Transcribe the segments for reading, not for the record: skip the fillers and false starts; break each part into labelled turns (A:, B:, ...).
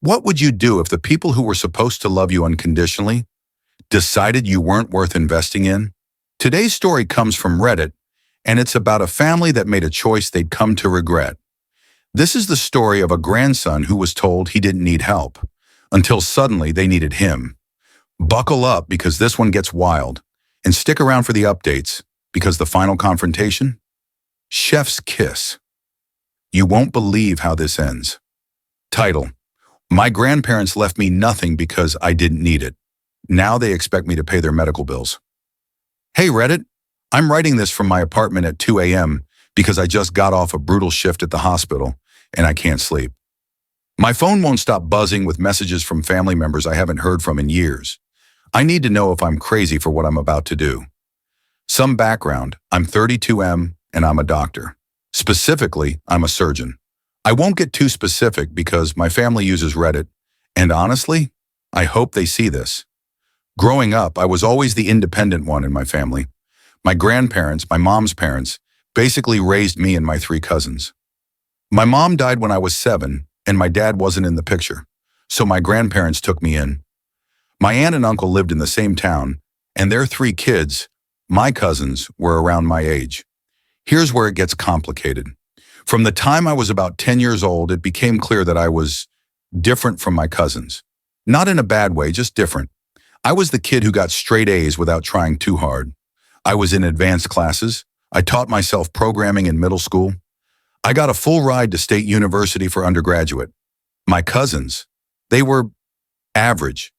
A: What would you do if the people who were supposed to love you unconditionally decided you weren't worth investing in? Today's story comes from Reddit, and it's about a family that made a choice they'd come to regret. This is the story of a grandson who was told he didn't need help, until suddenly they needed him. Buckle up because this one gets wild, and stick around for the updates, because the final confrontation? Chef's kiss. You won't believe how this ends. Title: My grandparents left me nothing because I didn't need it. Now they expect me to pay their medical bills. Hey Reddit, I'm writing this from my apartment at 2 a.m. because I just got off a brutal shift at the hospital and I can't sleep. My phone won't stop buzzing with messages from family members I haven't heard from in years. I need to know if I'm crazy for what I'm about to do. Some background: I'm 32M and I'm a doctor. Specifically, I'm a surgeon. I won't get too specific because my family uses Reddit, and honestly, I hope they see this. Growing up, I was always the independent one in my family. My grandparents, my mom's parents, basically raised me and my 3 cousins. My mom died when I was 7, and my dad wasn't in the picture, so my grandparents took me in. My aunt and uncle lived in the same town, and their 3 kids, my cousins, were around my age. Here's where it gets complicated. From the time I was about 10 years old, it became clear that I was different from my cousins. Not in a bad way, just different. I was the kid who got straight A's without trying too hard. I was in advanced classes. I taught myself programming in middle school. I got a full ride to State University for undergraduate. My cousins, they were average.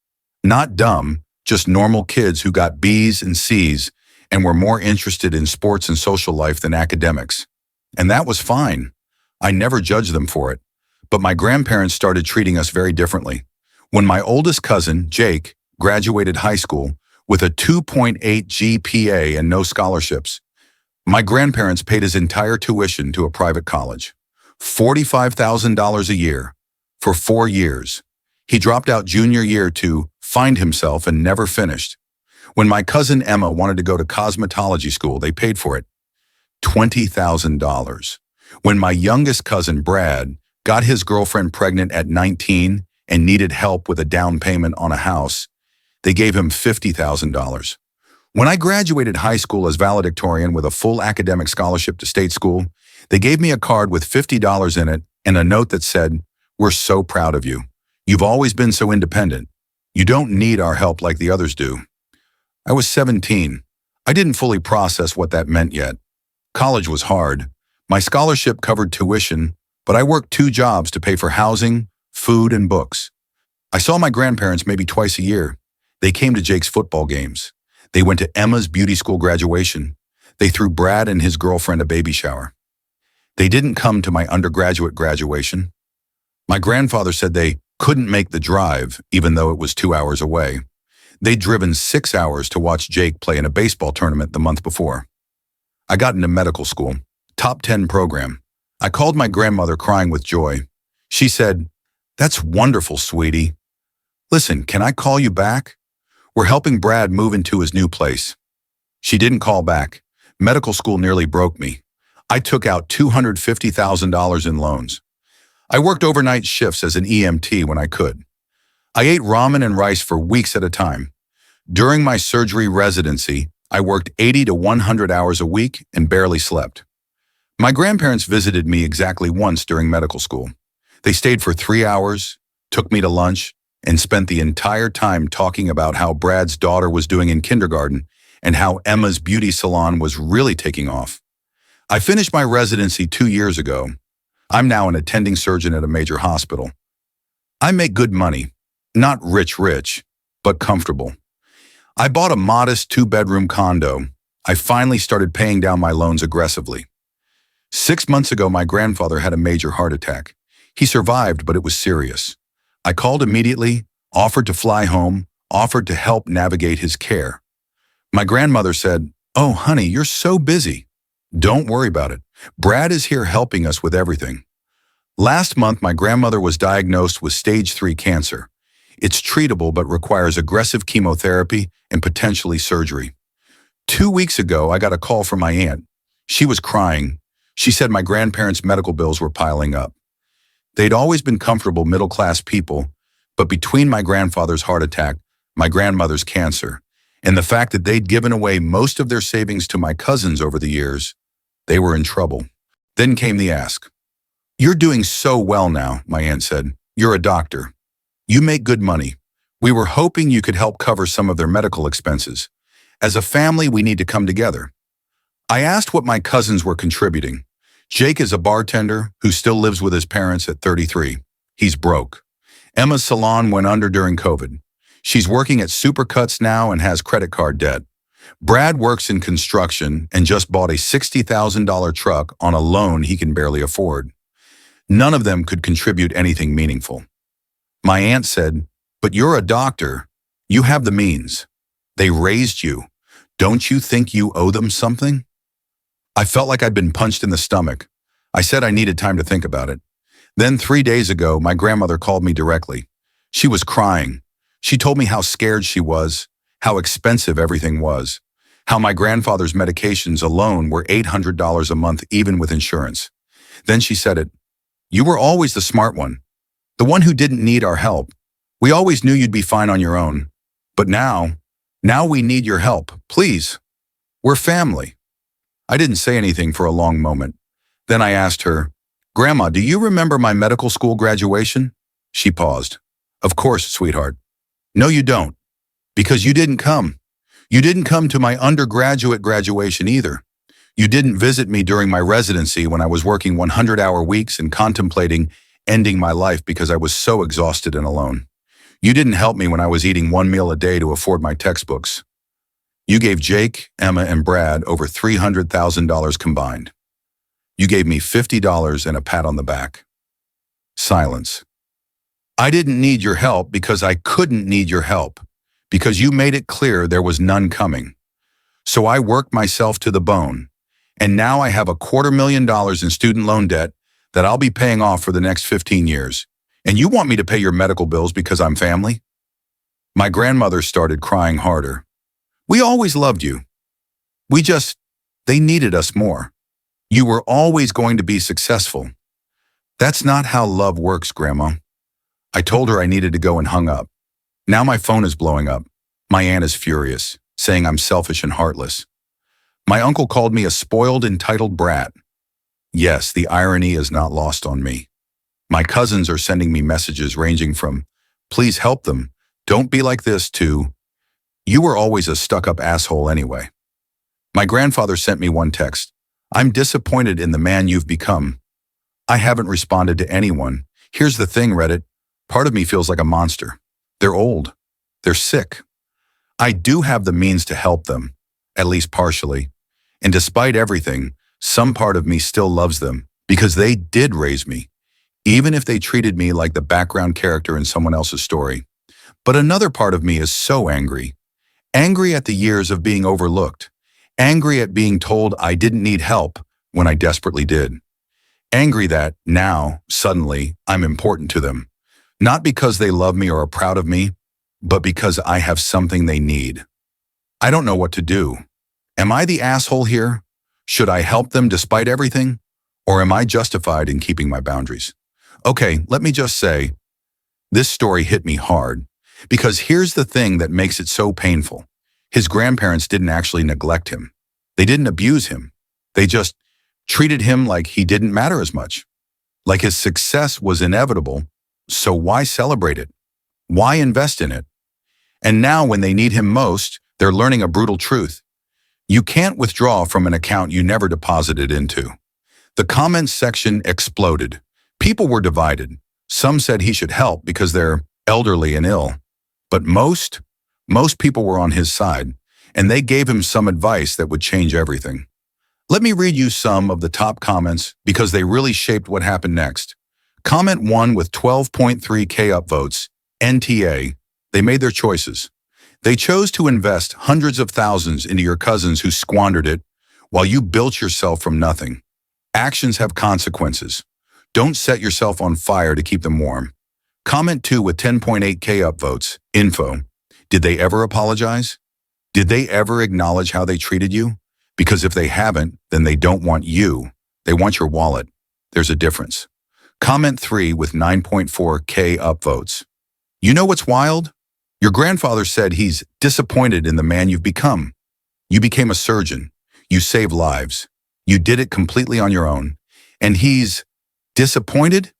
A: Not dumb, just normal kids who got B's and C's and were more interested in sports and social life than academics. And that was fine. I never judged them for it. But my grandparents started treating us very differently. When my oldest cousin, Jake, graduated high school with a 2.8 GPA and no scholarships, my grandparents paid his entire tuition to a private college. $45,000 a year for 4 years. He dropped out junior year to find himself and never finished. When my cousin Emma wanted to go to cosmetology school, they paid for it. $20,000. When my youngest cousin Brad got his girlfriend pregnant at 19 and needed help with a down payment on a house, they gave him $50,000. When I graduated high school as valedictorian with a full academic scholarship to state school, they gave me a card with $50 in it and a note that said, "We're so proud of you. You've always been so independent. You don't need our help like the others do." I was 17. I didn't fully process what that meant yet. College was hard. My scholarship covered tuition, but I worked 2 jobs to pay for housing, food, and books. I saw my grandparents maybe twice a year. They came to Jake's football games. They went to Emma's beauty school graduation. They threw Brad and his girlfriend a baby shower. They didn't come to my undergraduate graduation. My grandfather said they couldn't make the drive, even though it was 2 hours away. They'd driven 6 hours to watch Jake play in a baseball tournament the month before. I got into medical school, top 10 program. I called my grandmother crying with joy. She said, "That's wonderful, sweetie. Listen, can I call you back? We're helping Brad move into his new place." She didn't call back. Medical school nearly broke me. I took out $250,000 in loans. I worked overnight shifts as an EMT when I could. I ate ramen and rice for weeks at a time. During my surgery residency, I worked 80 to 100 hours a week and barely slept. My grandparents visited me exactly once during medical school. They stayed for 3 hours, took me to lunch, and spent the entire time talking about how Brad's daughter was doing in kindergarten and how Emma's beauty salon was really taking off. I finished my residency 2 years ago. I'm now an attending surgeon at a major hospital. I make good money, not rich, but comfortable. I bought a modest 2-bedroom condo. I finally started paying down my loans aggressively. 6 months ago, my grandfather had a major heart attack. He survived, but it was serious. I called immediately, offered to fly home, offered to help navigate his care. My grandmother said, "Oh, honey, you're so busy. Don't worry about it. Brad is here helping us with everything." Last month, my grandmother was diagnosed with stage 3 cancer. It's treatable but requires aggressive chemotherapy and potentially surgery. 2 weeks ago, I got a call from my aunt. She was crying. She said my grandparents' medical bills were piling up. They'd always been comfortable middle-class people, But between my grandfather's heart attack, my grandmother's cancer, and the fact that they'd given away most of their savings to my cousins over the years, they were in trouble. Then came the ask. "You're doing so well now," my aunt said. "You're a doctor. You make good money. We were hoping you could help cover some of their medical expenses. As a family, we need to come together." I asked what my cousins were contributing. Jake is a bartender who still lives with his parents at 33. He's broke. Emma's salon went under during COVID. She's working at Supercuts now and has credit card debt. Brad works in construction and just bought a $60,000 truck on a loan he can barely afford. None of them could contribute anything meaningful. My aunt said, "But you're a doctor. You have the means. They raised you. Don't you think you owe them something?" I felt like I'd been punched in the stomach. I said I needed time to think about it. Then 3 days ago, my grandmother called me directly. She was crying. She told me how scared she was, how expensive everything was, how my grandfather's medications alone were $800 a month even with insurance. Then she said it. "You were always the smart one, the one who didn't need our help. We always knew you'd be fine on your own. But now we need your help, please. We're family." I didn't say anything for a long moment. Then I asked her, "Grandma, do you remember my medical school graduation?" She paused. "Of course, sweetheart." "No, you don't. Because you didn't come. You didn't come to my undergraduate graduation either. You didn't visit me during my residency when I was working 100-hour weeks and contemplating ending my life because I was so exhausted and alone. You didn't help me when I was eating one meal a day to afford my textbooks. You gave Jake, Emma, and Brad over $300,000 combined. You gave me $50 and a pat on the back." Silence. "I didn't need your help because I couldn't need your help, because you made it clear there was none coming. So I worked myself to the bone, and now I have $250,000 in student loan debt that I'll be paying off for the next 15 years. And you want me to pay your medical bills because I'm family?" My grandmother started crying harder. "We always loved you. They needed us more. You were always going to be successful. That's not how love works, Grandma." I told her I needed to go and hung up. Now my phone is blowing up. My aunt is furious, saying I'm selfish and heartless. My uncle called me a spoiled, entitled brat. Yes, the irony is not lost on me. My cousins are sending me messages ranging from, "Please help them, don't be like this," to, "You were always a stuck-up asshole anyway." My grandfather sent me one text, "I'm disappointed in the man you've become." I haven't responded to anyone. Here's the thing, Reddit. Part of me feels like a monster. They're old. They're sick. I do have the means to help them, at least partially. And despite everything, some part of me still loves them because they did raise me, even if they treated me like the background character in someone else's story. But another part of me is so angry. Angry at the years of being overlooked. Angry at being told I didn't need help when I desperately did. Angry that now, suddenly, I'm important to them. Not because they love me or are proud of me, but because I have something they need. I don't know what to do. Am I the asshole here? Should I help them despite everything? Or am I justified in keeping my boundaries? Okay, let me just say, this story hit me hard, because here's the thing that makes it so painful. His grandparents didn't actually neglect him. They didn't abuse him. They just treated him like he didn't matter as much. Like his success was inevitable, so why celebrate it? Why invest in it? And now when they need him most, they're learning a brutal truth. You can't withdraw from an account you never deposited into. The comments section exploded. People were divided. Some said he should help because they're elderly and ill. But most people were on his side, and they gave him some advice that would change everything. Let me read you some of the top comments because they really shaped what happened next. Comment 1 with 12.3K upvotes, NTA. They made their choices. They chose to invest hundreds of thousands into your cousins who squandered it while you built yourself from nothing. Actions have consequences. Don't set yourself on fire to keep them warm. Comment 2 with 10.8K upvotes, info. Did they ever apologize? Did they ever acknowledge how they treated you? Because if they haven't, then they don't want you. They want your wallet. There's a difference. Comment 3 with 9.4K upvotes. You know what's wild? Your grandfather said he's disappointed in the man you've become. You became a surgeon. You saved lives. You did it completely on your own. And he's disappointed?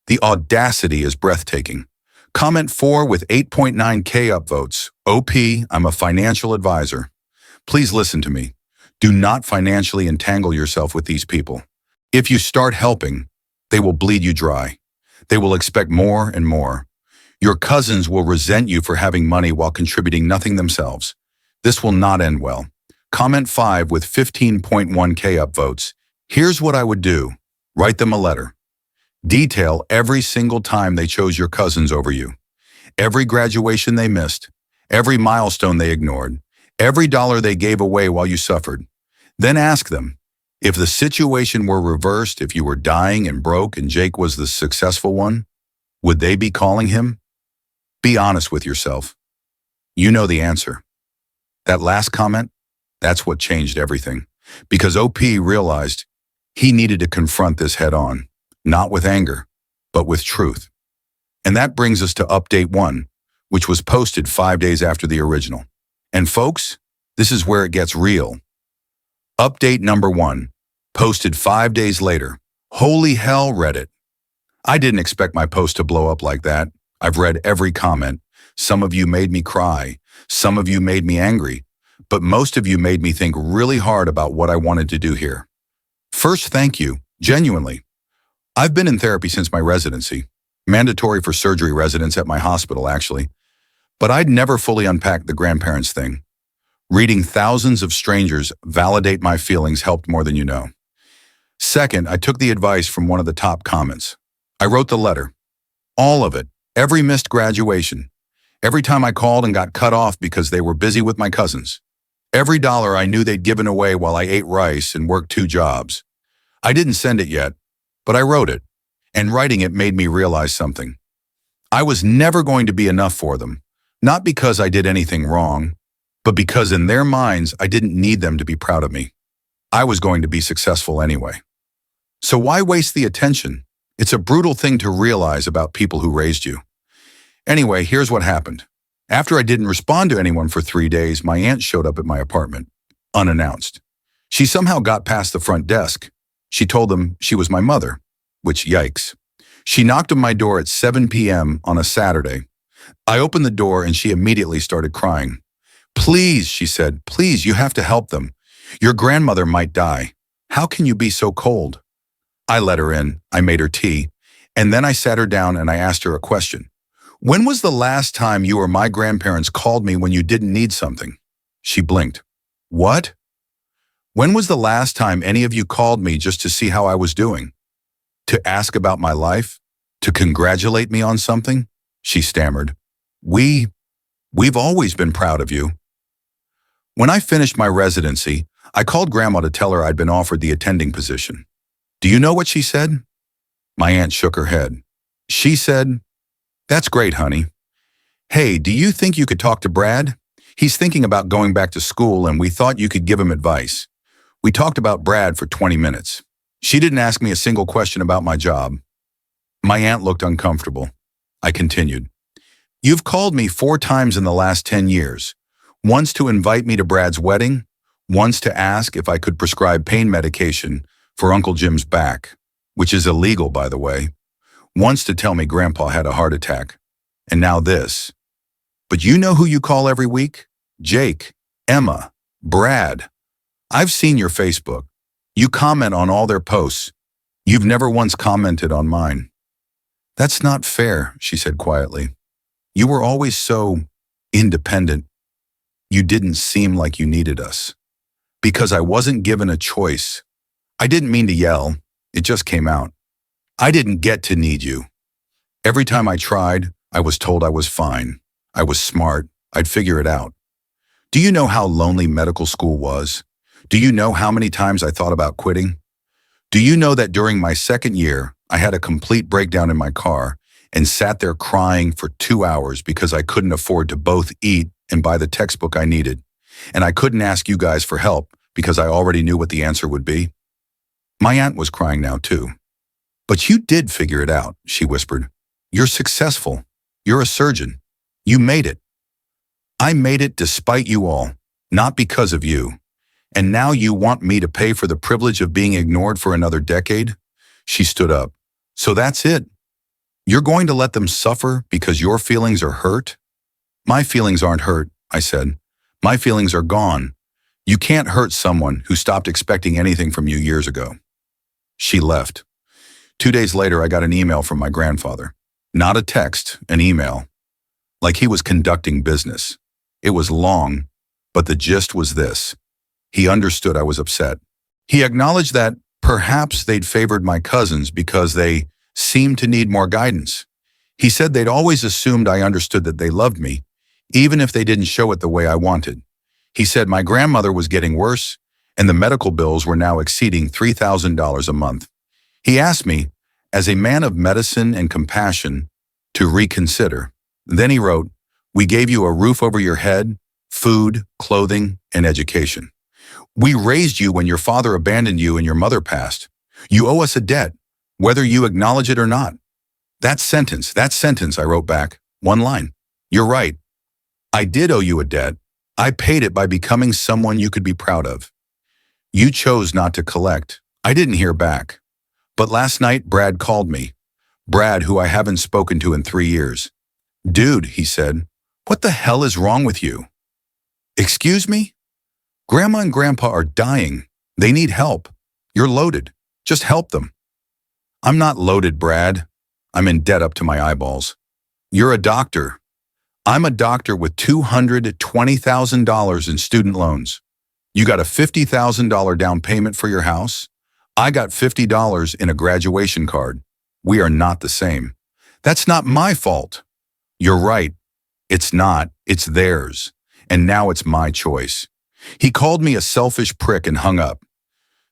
A: The audacity is breathtaking. Comment 4 with 8.9K upvotes. OP, I'm a financial advisor. Please listen to me. Do not financially entangle yourself with these people. If you start helping, they will bleed you dry. They will expect more and more. Your cousins will resent you for having money while contributing nothing themselves. This will not end well. Comment 5 with 15.1K upvotes. Here's what I would do. Write them a letter. Detail every single time they chose your cousins over you. Every graduation they missed. Every milestone they ignored. Every dollar they gave away while you suffered. Then ask them, if the situation were reversed, if you were dying and broke and Jake was the successful one, would they be calling him? Be honest with yourself. You know the answer. That last comment, that's what changed everything. Because OP realized he needed to confront this head on, not with anger, but with truth. And that brings us to update 1, which was posted 5 days after the original. And folks, this is where it gets real. Update number 1, posted 5 days later. Holy hell, Reddit. I didn't expect my post to blow up like that. I've read every comment. Some of you made me cry. Some of you made me angry. But most of you made me think really hard about what I wanted to do here. First, thank you, genuinely. I've been in therapy since my residency. Mandatory for surgery residents at my hospital, actually. But I'd never fully unpacked the grandparents thing. Reading thousands of strangers validate my feelings helped more than you know. Second, I took the advice from one of the top comments. I wrote the letter. All of it. Every missed graduation. Every time I called and got cut off because they were busy with my cousins. Every dollar I knew they'd given away while I ate rice and worked 2 jobs. I didn't send it yet, but I wrote it. And writing it made me realize something. I was never going to be enough for them. Not because I did anything wrong, but because in their minds, I didn't need them to be proud of me. I was going to be successful anyway. So why waste the attention? It's a brutal thing to realize about people who raised you. Anyway, here's what happened. After I didn't respond to anyone for 3 days, my aunt showed up at my apartment, unannounced. She somehow got past the front desk. She told them she was my mother, which yikes. She knocked on my door at 7 p.m. on a Saturday. I opened the door and she immediately started crying. Please, she said, please, you have to help them. Your grandmother might die. How can you be so cold? I let her in, I made her tea, and then I sat her down and I asked her a question. When was the last time you or my grandparents called me when you didn't need something? She blinked. What? When was the last time any of you called me just to see how I was doing? To ask about my life? To congratulate me on something? She stammered. We've always been proud of you. When I finished my residency, I called Grandma to tell her I'd been offered the attending position. Do you know what she said? My aunt shook her head. She said, That's great, honey. Hey, do you think you could talk to Brad? He's thinking about going back to school and we thought you could give him advice. We talked about Brad for 20 minutes. She didn't ask me a single question about my job. My aunt looked uncomfortable. I continued. You've called me 4 times in the last 10 years. Once to invite me to Brad's wedding, once to ask if I could prescribe pain medication for Uncle Jim's back, which is illegal, by the way. Once to tell me Grandpa had a heart attack. And now this. But you know who you call every week? Jake, Emma, Brad. I've seen your Facebook. You comment on all their posts. You've never once commented on mine. That's not fair, she said quietly. You were always so independent. You didn't seem like you needed us. Because I wasn't given a choice. I didn't mean to yell. It just came out. I didn't get to need you. Every time I tried, I was told I was fine. I was smart. I'd figure it out. Do you know how lonely medical school was? Do you know how many times I thought about quitting? Do you know that during my 2nd year, I had a complete breakdown in my car and sat there crying for 2 hours because I couldn't afford to both eat and buy the textbook I needed. And I couldn't ask you guys for help because I already knew what the answer would be. My aunt was crying now too. But you did figure it out, she whispered. You're successful. You're a surgeon. You made it. I made it despite you all, not because of you. And now you want me to pay for the privilege of being ignored for another decade? She stood up. So that's it? You're going to let them suffer because your feelings are hurt? My feelings aren't hurt, I said. My feelings are gone. You can't hurt someone who stopped expecting anything from you years ago. She left. 2 days later, I got an email from my grandfather. Not a text, an email. Like he was conducting business. It was long, but the gist was this. He understood I was upset. He acknowledged that perhaps they'd favored my cousins because they seemed to need more guidance. He said they'd always assumed I understood that they loved me, even if they didn't show it the way I wanted. He said my grandmother was getting worse, and the medical bills were now exceeding $3,000 a month. He asked me, as a man of medicine and compassion, to reconsider. Then he wrote, "We gave you a roof over your head, food, clothing, and education. We raised you when your father abandoned you and your mother passed. You owe us a debt, whether you acknowledge it or not." That sentence, I wrote back, one line. You're right. I did owe you a debt. I paid it by becoming someone you could be proud of. You chose not to collect. I didn't hear back. But last night, Brad called me. Brad, who I haven't spoken to in 3 years. "Dude," he said, "what the hell is wrong with you?" "Excuse me? Grandma and Grandpa are dying. They need help. You're loaded. Just help them." "I'm not loaded, Brad. I'm in debt up to my eyeballs." "You're a doctor." "I'm a doctor with $220,000 in student loans. You got a $50,000 down payment for your house? I got $50 in a graduation card. We are not the same." "That's not my fault." "You're right. It's not. It's theirs. And now it's my choice." He called me a selfish prick and hung up.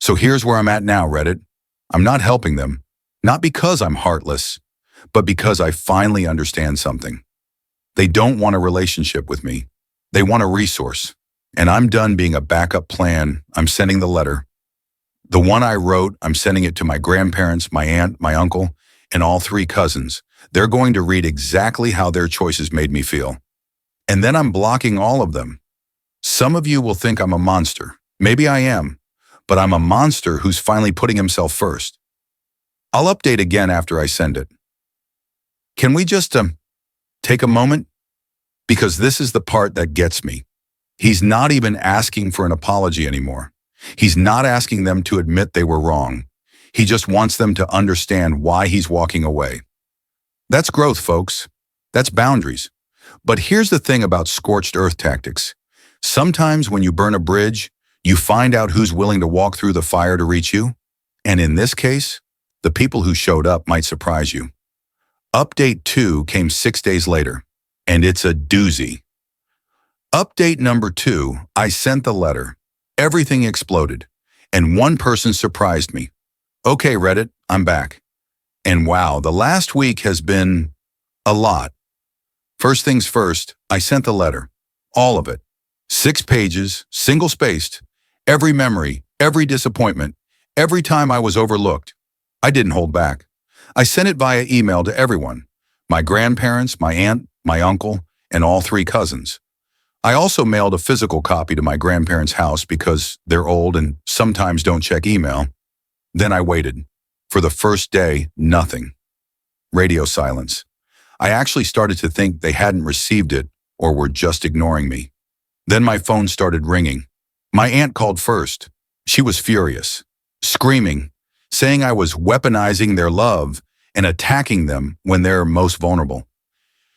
A: So here's where I'm at now, Reddit. I'm not helping them. Not because I'm heartless, but because I finally understand something. They don't want a relationship with me. They want a resource. And I'm done being a backup plan. I'm sending the letter. The one I wrote, I'm sending it to my grandparents, my aunt, my uncle, and all 3 cousins. They're going to read exactly how their choices made me feel. And then I'm blocking all of them. Some of you will think I'm a monster. Maybe I am. But I'm a monster who's finally putting himself first. I'll update again after I send it. Can we just take a moment? Because this is the part that gets me. He's not even asking for an apology anymore. He's not asking them to admit they were wrong. He just wants them to understand why he's walking away. That's growth, folks. That's boundaries. But here's the thing about scorched earth tactics. Sometimes when you burn a bridge, you find out who's willing to walk through the fire to reach you. And in this case, the people who showed up might surprise you. Update 2 came 6 days later, and it's a doozy. Update number 2, I sent the letter. Everything exploded, and one person surprised me. "Okay, Reddit, I'm back." And wow, the last week has been a lot. First things first, I sent the letter. All of it. 6 pages, single-spaced. Every memory, every disappointment, every time I was overlooked. I didn't hold back. I sent it via email to everyone. My grandparents, my aunt, my uncle, and all 3 cousins. I also mailed a physical copy to my grandparents' house because they're old and sometimes don't check email. Then I waited. For the first day, nothing. Radio silence. I actually started to think they hadn't received it or were just ignoring me. Then my phone started ringing. My aunt called first. She was furious, screaming, saying I was weaponizing their love and attacking them when they're most vulnerable.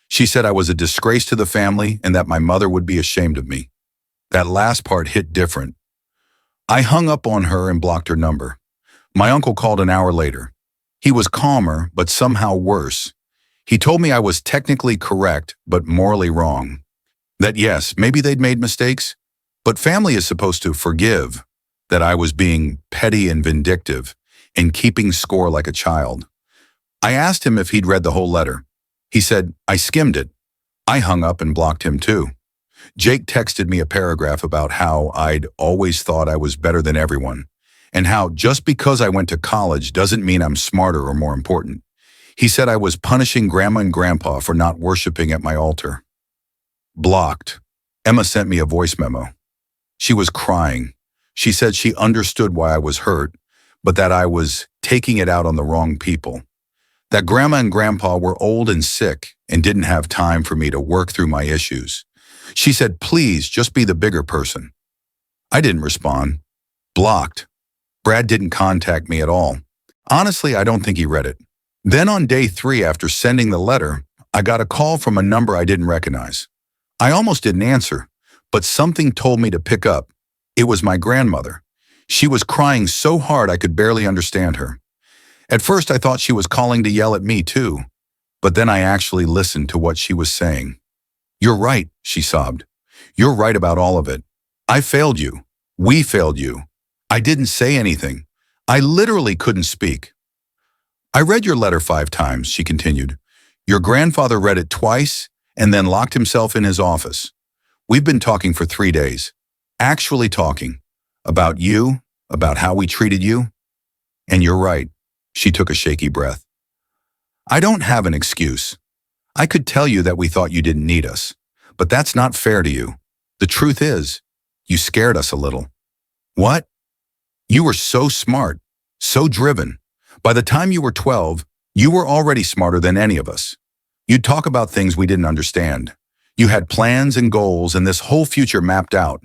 A: She said I was a disgrace to the family and that my mother would be ashamed of me. That last part hit different. I hung up on her and blocked her number. My uncle called an hour later. He was calmer, but somehow worse. He told me I was technically correct, but morally wrong. That yes, maybe they'd made mistakes, but family is supposed to forgive. That I was being petty and vindictive and keeping score like a child. I asked him if he'd read the whole letter. He said, I skimmed it. I hung up and blocked him too. Jake texted me a paragraph about how I'd always thought I was better than everyone, and how just because I went to college doesn't mean I'm smarter or more important. He said I was punishing Grandma and Grandpa for not worshiping at my altar. Blocked. Emma sent me a voice memo. She was crying. She said she understood why I was hurt, but that I was taking it out on the wrong people. That Grandma and Grandpa were old and sick and didn't have time for me to work through my issues. She said, please just be the bigger person. I didn't respond. Blocked. Brad didn't contact me at all. Honestly, I don't think he read it. Then on day 3 after sending the letter, I got a call from a number I didn't recognize. I almost didn't answer, but something told me to pick up. It was my grandmother. She was crying so hard I could barely understand her. At first I thought she was calling to yell at me too, but then I actually listened to what she was saying. You're right, she sobbed. You're right about all of it. I failed you. We failed you. I didn't say anything. I literally couldn't speak. I read your letter 5 times, she continued. Your grandfather read it twice and then locked himself in his office. We've been talking for 3 days. Actually talking. About you, about how we treated you. And you're right. She took a shaky breath. I don't have an excuse. I could tell you that we thought you didn't need us, but that's not fair to you. The truth is, you scared us a little. What? You were so smart, so driven. By the time you were 12, you were already smarter than any of us. You'd talk about things we didn't understand. You had plans and goals and this whole future mapped out.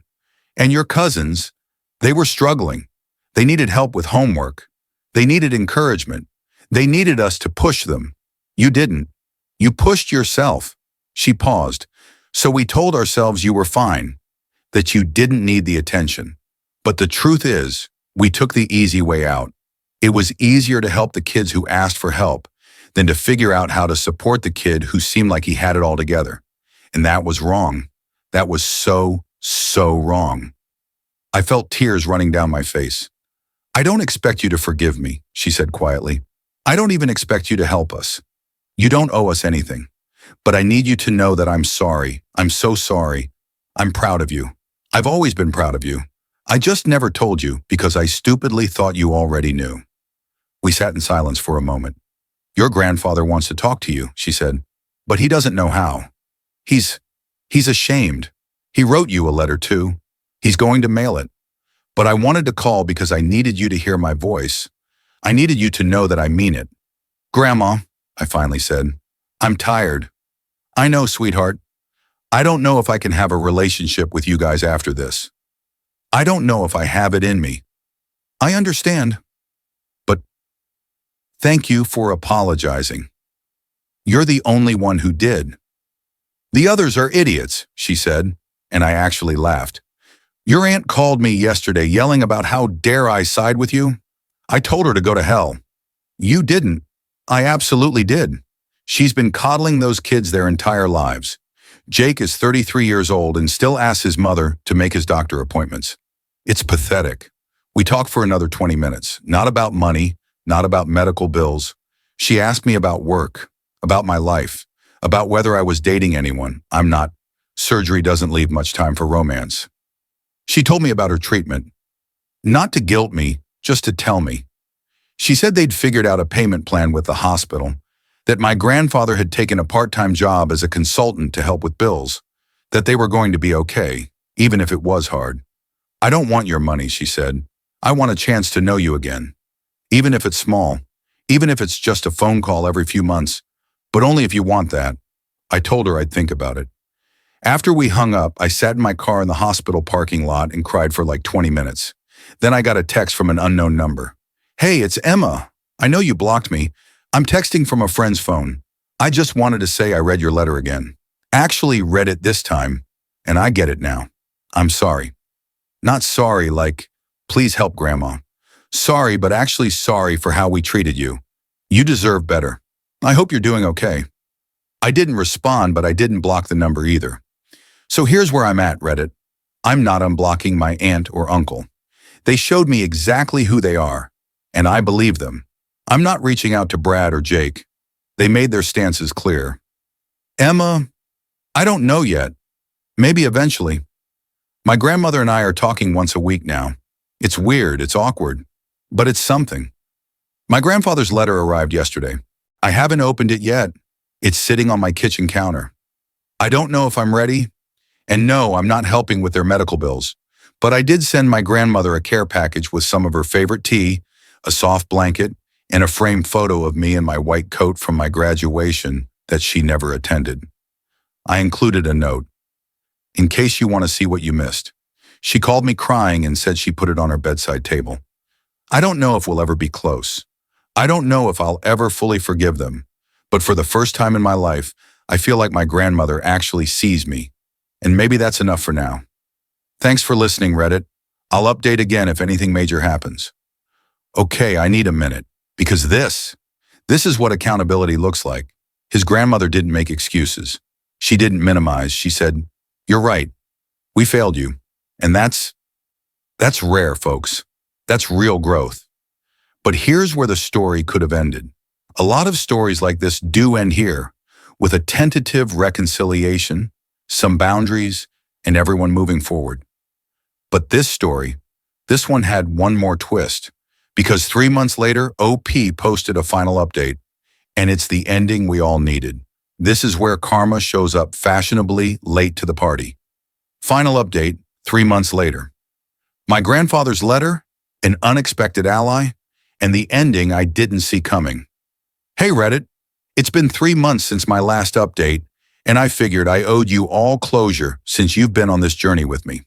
A: And your cousins, they were struggling. They needed help with homework. They needed encouragement. They needed us to push them. You didn't. You pushed yourself. She paused. So we told ourselves you were fine, that you didn't need the attention. But the truth is, we took the easy way out. It was easier to help the kids who asked for help than to figure out how to support the kid who seemed like he had it all together. And that was wrong. That was so wrong. I felt tears running down my face. I don't expect you to forgive me, she said quietly. I don't even expect you to help us. You don't owe us anything. But I need you to know that I'm sorry. I'm so sorry. I'm proud of you. I've always been proud of you. I just never told you because I stupidly thought you already knew. We sat in silence for a moment. Your grandfather wants to talk to you, she said, but he doesn't know how. He's ashamed. He wrote you a letter too. He's going to mail it. But I wanted to call because I needed you to hear my voice. I needed you to know that I mean it. Grandma, I finally said, I'm tired. I know, sweetheart. I don't know if I can have a relationship with you guys after this. I don't know if I have it in me. I understand. But thank you for apologizing. You're the only one who did. The others are idiots, she said, and I actually laughed. Your aunt called me yesterday yelling about how dare I side with you. I told her to go to hell. You didn't. I absolutely did. She's been coddling those kids their entire lives. Jake is 33 years old and still asks his mother to make his doctor appointments. It's pathetic. We talked for another 20 minutes, not about money, not about medical bills. She asked me about work, about my life, about whether I was dating anyone. I'm not. Surgery doesn't leave much time for romance. She told me about her treatment. Not to guilt me, just to tell me. She said they'd figured out a payment plan with the hospital, that my grandfather had taken a part-time job as a consultant to help with bills, that they were going to be okay, even if it was hard. I don't want your money, she said. I want a chance to know you again. Even if it's small, even if it's just a phone call every few months, but only if you want that. I told her I'd think about it. After we hung up, I sat in my car in the hospital parking lot and cried for like 20 minutes. Then I got a text from an unknown number. Hey, it's Emma. I know you blocked me. I'm texting from a friend's phone. I just wanted to say I read your letter again. Actually read it this time, and I get it now. I'm sorry. Not sorry like, please help Grandma. Sorry, but actually sorry for how we treated you. You deserve better. I hope you're doing okay. I didn't respond, but I didn't block the number either. So here's where I'm at, Reddit. I'm not unblocking my aunt or uncle. They showed me exactly who they are, and I believe them. I'm not reaching out to Brad or Jake. They made their stances clear. Emma, I don't know yet. Maybe eventually. My grandmother and I are talking once a week now. It's weird, it's awkward, but it's something. My grandfather's letter arrived yesterday. I haven't opened it yet. It's sitting on my kitchen counter. I don't know if I'm ready. And no, I'm not helping with their medical bills. But I did send my grandmother a care package with some of her favorite tea, a soft blanket, and a framed photo of me in my white coat from my graduation that she never attended. I included a note, in case you want to see what you missed. She called me crying and said she put it on her bedside table. I don't know if we'll ever be close. I don't know if I'll ever fully forgive them. But for the first time in my life, I feel like my grandmother actually sees me. And maybe that's enough for now. Thanks for listening, Reddit. I'll update again if anything major happens. Okay, I need a minute. Because this is what accountability looks like. His grandmother didn't make excuses. She didn't minimize. She said, "You're right. We failed you." And that's rare, folks. That's real growth. But here's where the story could have ended. A lot of stories like this do end here, with a tentative reconciliation, some boundaries, and everyone moving forward. But this one had one more twist, because 3 months later, OP posted a final update, and it's the ending we all needed. This is where karma shows up fashionably late to the party. Final update, 3 months later. My grandfather's letter, an unexpected ally, and the ending I didn't see coming. Hey Reddit, it's been 3 months since my last update, and I figured I owed you all closure since you've been on this journey with me.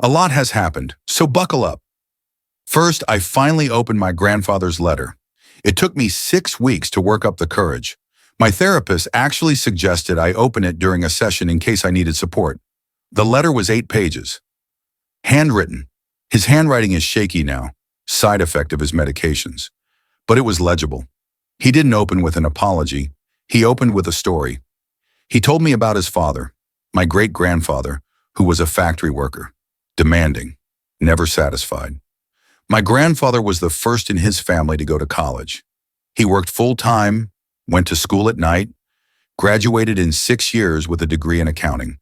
A: A lot has happened, so buckle up. First, I finally opened my grandfather's letter. It took me 6 weeks to work up the courage. My therapist actually suggested I open it during a session in case I needed support. The letter was 8 pages. Handwritten. His handwriting is shaky now, side effect of his medications. But it was legible. He didn't open with an apology. He opened with a story. He told me about his father, my great-grandfather, who was a factory worker, demanding, never satisfied. My grandfather was the first in his family to go to college. He worked full-time, went to school at night, graduated in 6 years with a degree in accounting.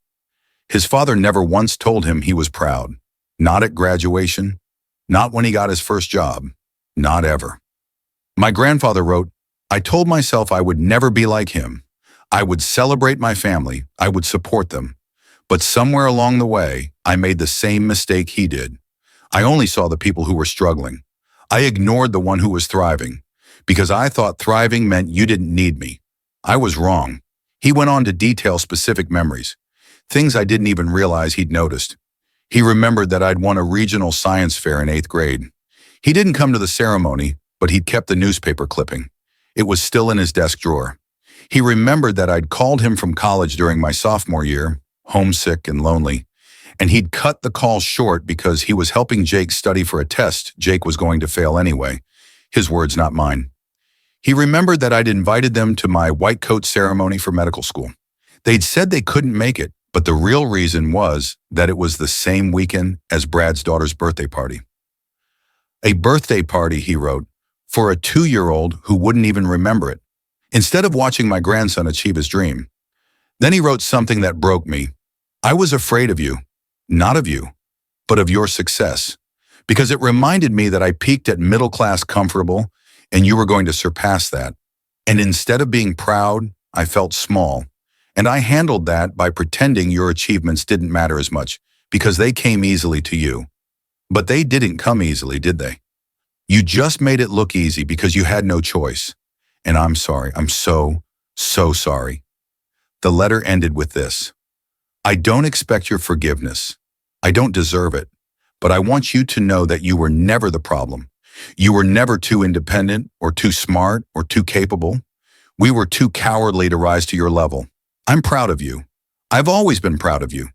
A: His father never once told him he was proud. Not at graduation, not when he got his first job, not ever. My grandfather wrote, "I told myself I would never be like him. I would celebrate my family, I would support them. But somewhere along the way, I made the same mistake he did. I only saw the people who were struggling. I ignored the one who was thriving, because I thought thriving meant you didn't need me. I was wrong." He went on to detail specific memories, things I didn't even realize he'd noticed. He remembered that I'd won a regional science fair in 8th grade. He didn't come to the ceremony, but he'd kept the newspaper clipping. It was still in his desk drawer. He remembered that I'd called him from college during my sophomore year, homesick and lonely, and he'd cut the call short because he was helping Jake study for a test Jake was going to fail anyway. His words, not mine. He remembered that I'd invited them to my white coat ceremony for medical school. They'd said they couldn't make it, but the real reason was that it was the same weekend as Brad's daughter's birthday party. A birthday party, he wrote, for a 2-year-old who wouldn't even remember it, instead of watching my grandson achieve his dream. Then he wrote something that broke me. "I was afraid of you, not of you, but of your success, because it reminded me that I peaked at middle-class comfortable and you were going to surpass that. And instead of being proud, I felt small. And I handled that by pretending your achievements didn't matter as much because they came easily to you. But they didn't come easily, did they? You just made it look easy because you had no choice. And I'm sorry. I'm so sorry." The letter ended with this. "I don't expect your forgiveness. I don't deserve it. But I want you to know that you were never the problem. You were never too independent or too smart or too capable. We were too cowardly to rise to your level. I'm proud of you. I've always been proud of you.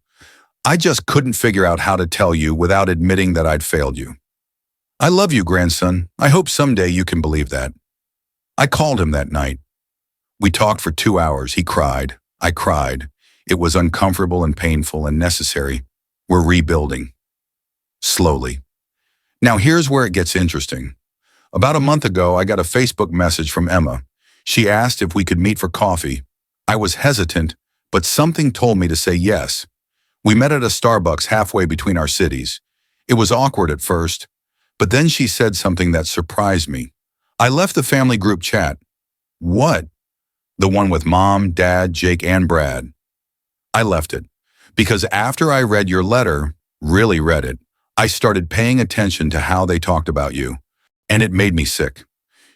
A: I just couldn't figure out how to tell you without admitting that I'd failed you. I love you, grandson. I hope someday you can believe that." I called him that night. We talked for 2 hours. He cried. I cried. It was uncomfortable and painful and necessary. We're rebuilding. Slowly. Now here's where it gets interesting. About a month ago, I got a Facebook message from Emma. She asked if we could meet for coffee. I was hesitant, but something told me to say yes. We met at a Starbucks halfway between our cities. It was awkward at first, but then she said something that surprised me. I left the family group chat. What? The one with Mom, Dad, Jake, and Brad. I left it. Because after I read your letter, really read it, I started paying attention to how they talked about you. And it made me sick.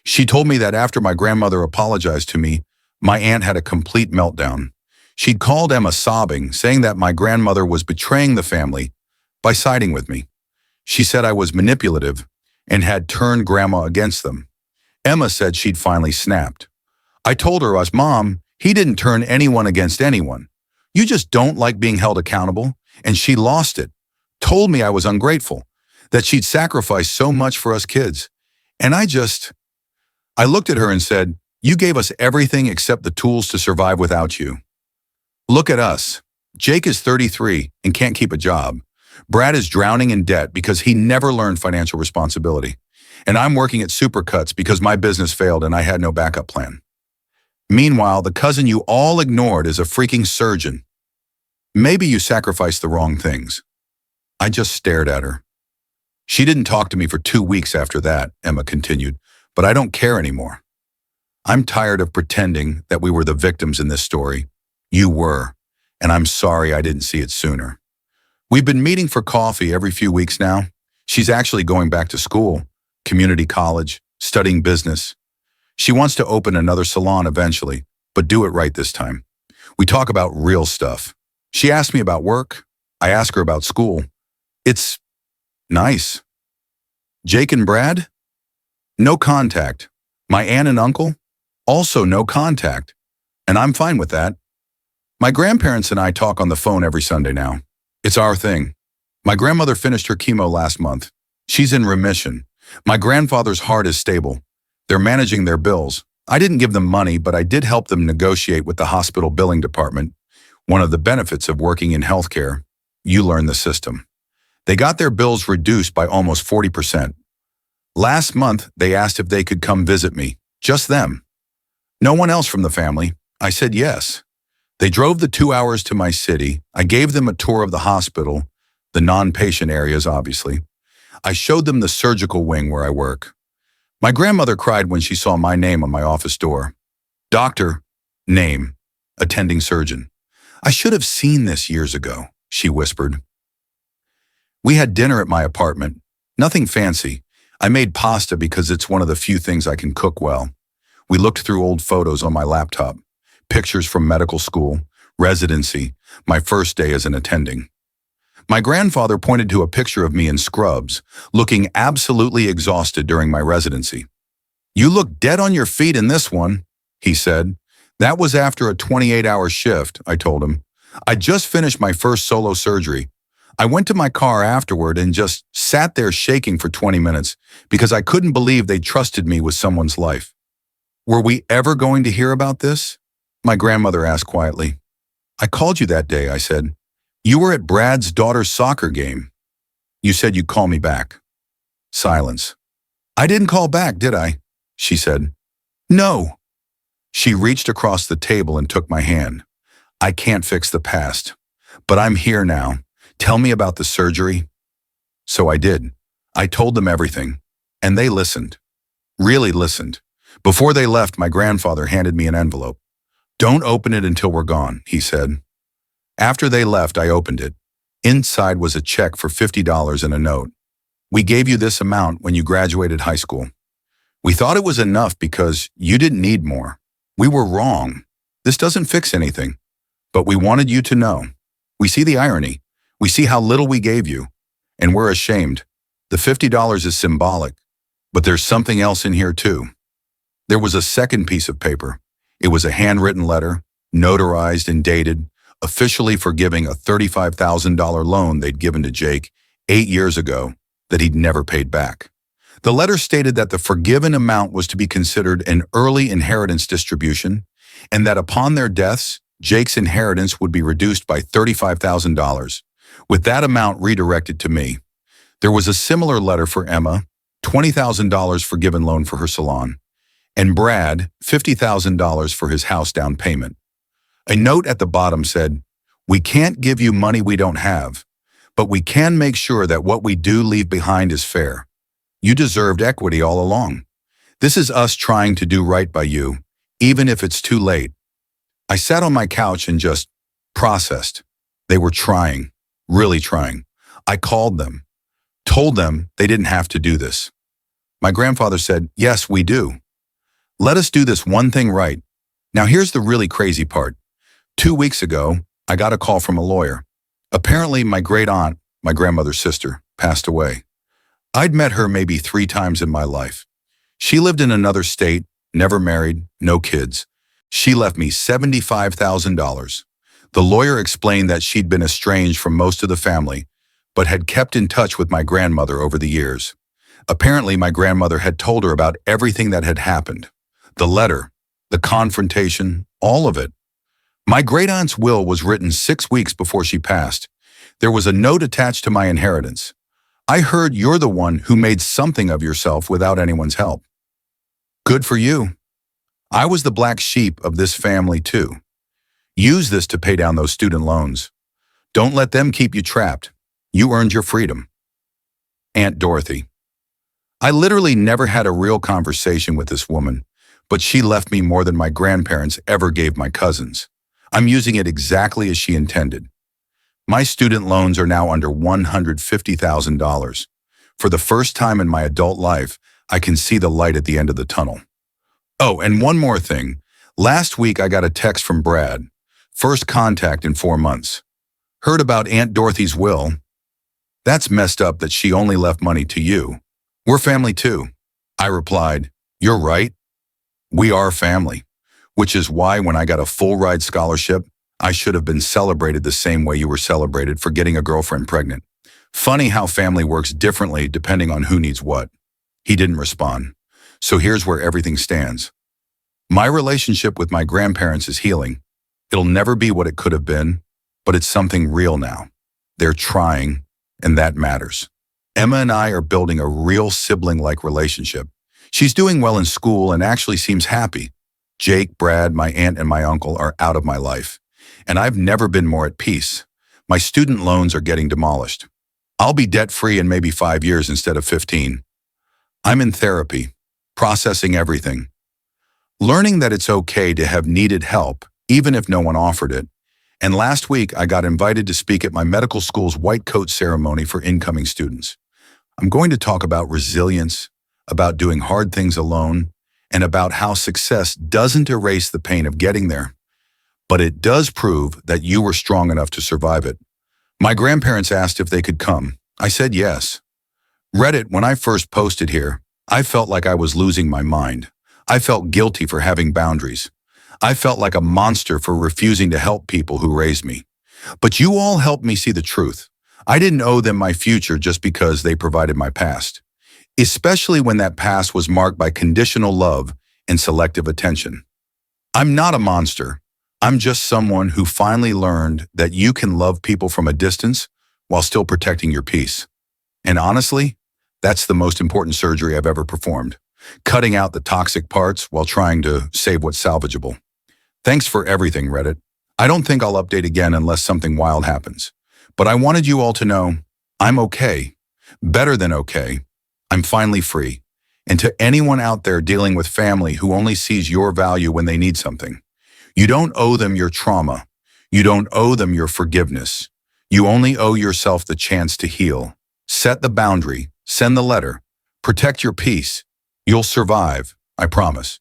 A: She told me that after my grandmother apologized to me, my aunt had a complete meltdown. She'd called Emma sobbing, saying that my grandmother was betraying the family by siding with me. She said I was manipulative and had turned Grandma against them. Emma said she'd finally snapped. I told her, Mom, he didn't turn anyone against anyone. You just don't like being held accountable, and she lost it. Told me I was ungrateful, that she'd sacrificed so much for us kids. And I looked at her and said, you gave us everything except the tools to survive without you. Look at us. Jake is 33 and can't keep a job. Brad is drowning in debt because he never learned financial responsibility. And I'm working at Supercuts because my business failed and I had no backup plan. Meanwhile, the cousin you all ignored is a freaking surgeon. Maybe you sacrificed the wrong things. I just stared at her. She didn't talk to me for 2 weeks after that, Emma continued, but I don't care anymore. I'm tired of pretending that we were the victims in this story. You were, and I'm sorry I didn't see it sooner. We've been meeting for coffee every few weeks now. She's actually going back to school, community college, studying business. She wants to open another salon eventually, but do it right this time. We talk about real stuff. She asks me about work. I ask her about school. It's nice. Jake and Brad? No contact. My aunt and uncle? Also no contact. And I'm fine with that. My grandparents and I talk on the phone every Sunday now. It's our thing. My grandmother finished her chemo last month. She's in remission. My grandfather's heart is stable. They're managing their bills. I didn't give them money, but I did help them negotiate with the hospital billing department. One of the benefits of working in healthcare, you learn the system. They got their bills reduced by almost 40%. Last month, they asked if they could come visit me. Just them. No one else from the family. I said yes. They drove the 2 hours to my city. I gave them a tour of the hospital, the non-patient areas, obviously. I showed them the surgical wing where I work. My grandmother cried when she saw my name on my office door. Doctor, name, attending surgeon. I should have seen this years ago, she whispered. We had dinner at my apartment. Nothing fancy. I made pasta because it's one of the few things I can cook well. We looked through old photos on my laptop, pictures from medical school, residency, my first day as an attending. My grandfather pointed to a picture of me in scrubs, looking absolutely exhausted during my residency. You look dead on your feet in this one, he said. That was after a 28-hour shift, I told him. I just finished my first solo surgery. I went to my car afterward and just sat there shaking for 20 minutes because I couldn't believe they trusted me with someone's life. Were we ever going to hear about this? My grandmother asked quietly. I called you that day, I said. You were at Brad's daughter's soccer game. You said you'd call me back. Silence. I didn't call back, did I? She said. No. She reached across the table and took my hand. I can't fix the past, but I'm here now. Tell me about the surgery. So I did. I told them everything, and they listened. Really listened. Before they left, my grandfather handed me an envelope. Don't open it until we're gone, he said. After they left, I opened it. Inside was a check for $50 and a note. We gave you this amount when you graduated high school. We thought it was enough because you didn't need more. We were wrong. This doesn't fix anything. But we wanted you to know. We see the irony. We see how little we gave you. And we're ashamed. The $50 is symbolic. But there's something else in here too. There was a second piece of paper. It was a handwritten letter, notarized and dated, officially forgiving a $35,000 loan they'd given to Jake 8 years ago that he'd never paid back. The letter stated that the forgiven amount was to be considered an early inheritance distribution and that upon their deaths, Jake's inheritance would be reduced by $35,000, with that amount redirected to me. There was a similar letter for Emma, $20,000 forgiven loan for her salon, and Brad, $50,000 for his house down payment. A note at the bottom said, "We can't give you money we don't have, but we can make sure that what we do leave behind is fair. You deserved equity all along. This is us trying to do right by you, even if it's too late. I sat on my couch and just processed. They were trying, really trying. I called them, told them they didn't have to do this. My grandfather said, "Yes, we do. Let us do this one thing right." Now here's the really crazy part. 2 weeks ago, I got a call from a lawyer. Apparently my great aunt, my grandmother's sister, passed away. I'd met her maybe 3 times in my life. She lived in another state, never married, no kids. She left me $75,000. The lawyer explained that she'd been estranged from most of the family, but had kept in touch with my grandmother over the years. Apparently, my grandmother had told her about everything that had happened. The letter, the confrontation, all of it. My great-aunt's will was written 6 weeks before she passed. There was a note attached to my inheritance. "I heard you're the one who made something of yourself without anyone's help." Good for you. I was the black sheep of this family too. Use this to pay down those student loans. Don't let them keep you trapped. You earned your freedom. Aunt Dorothy. I literally never had a real conversation with this woman, but she left me more than my grandparents ever gave my cousins. I'm using it exactly as she intended. My student loans are now under $150,000. For the first time in my adult life, I can see the light at the end of the tunnel. Oh, and one more thing. Last week I got a text from Brad. First contact in 4 months. Heard about Aunt Dorothy's will. That's messed up that she only left money to you. We're family too. I replied, "You're right. We are family." Which is why when I got a full ride scholarship, I should have been celebrated the same way you were celebrated for getting a girlfriend pregnant. Funny how family works differently depending on who needs what. He didn't respond. So here's where everything stands. My relationship with my grandparents is healing. It'll never be what it could have been, but it's something real now. They're trying, and that matters. Emma and I are building a real sibling-like relationship. She's doing well in school and actually seems happy. Jake, Brad, my aunt, and my uncle are out of my life, and I've never been more at peace. My student loans are getting demolished. I'll be debt-free in maybe 5 years instead of 15. I'm in therapy, processing everything. Learning that it's okay to have needed help, even if no one offered it. And last week, I got invited to speak at my medical school's white coat ceremony for incoming students. I'm going to talk about resilience, about doing hard things alone, and about how success doesn't erase the pain of getting there, but it does prove that you were strong enough to survive it. My grandparents asked if they could come. I said yes. Reddit, when I first posted here, I felt like I was losing my mind. I felt guilty for having boundaries. I felt like a monster for refusing to help people who raised me. But you all helped me see the truth. I didn't owe them my future just because they provided my past, especially when that past was marked by conditional love and selective attention. I'm not a monster. I'm just someone who finally learned that you can love people from a distance while still protecting your peace. And honestly, that's the most important surgery I've ever performed, cutting out the toxic parts while trying to save what's salvageable. Thanks for everything, Reddit. I don't think I'll update again unless something wild happens. But I wanted you all to know I'm okay, better than okay. I'm finally free. And to anyone out there dealing with family who only sees your value when they need something, you don't owe them your trauma. You don't owe them your forgiveness. You only owe yourself the chance to heal. Set the boundary, send the letter, protect your peace. You'll survive, I promise.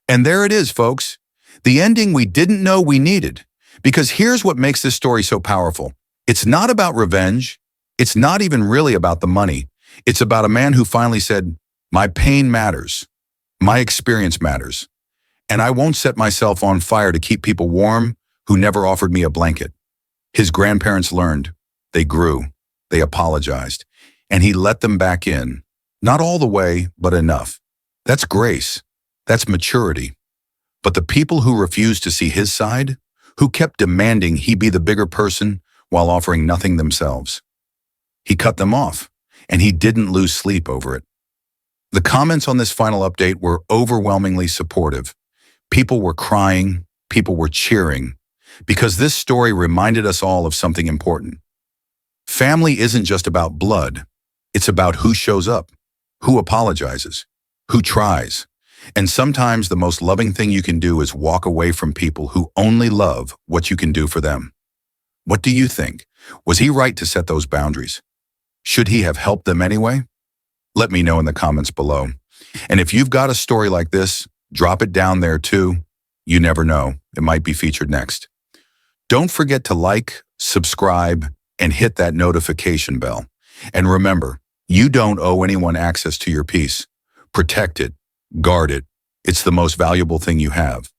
A: And there it is, folks. The ending we didn't know we needed. Because here's what makes this story so powerful. It's not about revenge. It's not even really about the money. It's about a man who finally said, my pain matters. My experience matters. And I won't set myself on fire to keep people warm who never offered me a blanket. His grandparents learned. They grew. They apologized. And he let them back in. Not all the way, but enough. That's grace. That's maturity. But the people who refused to see his side, who kept demanding he be the bigger person while offering nothing themselves, he cut them off, and he didn't lose sleep over it. The comments on this final update were overwhelmingly supportive. People were crying, people were cheering, because this story reminded us all of something important. Family isn't just about blood. It's about who shows up, who apologizes, who tries. And sometimes the most loving thing you can do is walk away from people who only love what you can do for them. What do you think? Was he right to set those boundaries? Should he have helped them anyway? Let me know in the comments below. And if you've got a story like this, drop it down there too. You never know, it might be featured next. Don't forget to like, subscribe, and hit that notification bell. And remember, you don't owe anyone access to your peace. Protect it, guard it. It's the most valuable thing you have.